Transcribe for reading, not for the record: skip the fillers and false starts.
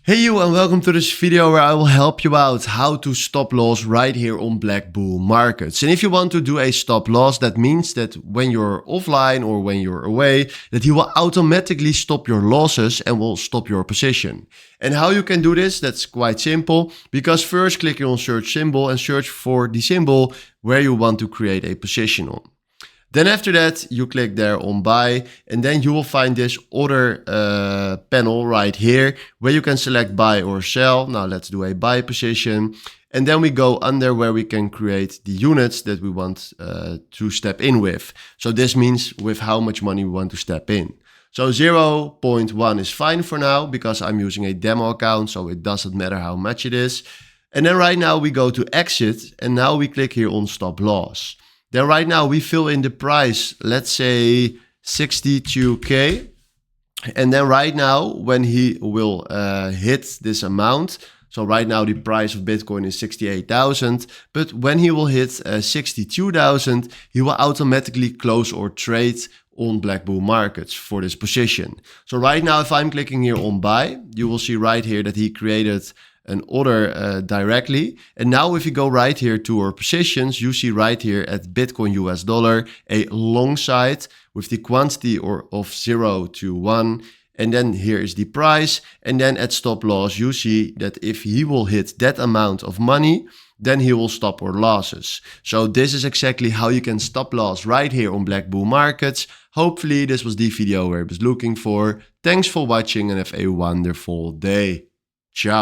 Hey you, and welcome to this video where I will help you out how to stop loss right here on BlackBull Markets. And if you want to do a stop loss, that means that when you're offline or when you're away, that he will automatically stop your losses and will stop your position. And how you can do this, that's quite simple, because first click on search symbol and search for the symbol where you want to create a position on. Then after that, you click there on buy, and then you will find this other panel right here where you can select buy or sell. Now let's do a buy position. And then we go under where we can create the units that we want to step in with. So this means with how much money we want to step in. So 0.1 is fine for now because I'm using a demo account, so it doesn't matter how much it is. And then right now we go to exit, and now we click here on stop loss. Then right now we fill in the price, let's say 62K. And then right now when he will hit this amount, so right now the price of Bitcoin is 68,000, but when he will hit 62,000, he will automatically close or trade on BlackBull Markets for this position. So right now if I'm clicking here on buy, you will see right here that he created an order directly. And now if you go right here to our positions, you see right here at Bitcoin US dollar, a long side with the quantity of 0 to 1. And then here is the price. And then at stop loss, you see that if he will hit that amount of money, then he will stop our losses. So this is exactly how you can stop loss right here on BlackBull Markets. Hopefully this was the video where I was looking for. Thanks for watching and have a wonderful day. Ciao.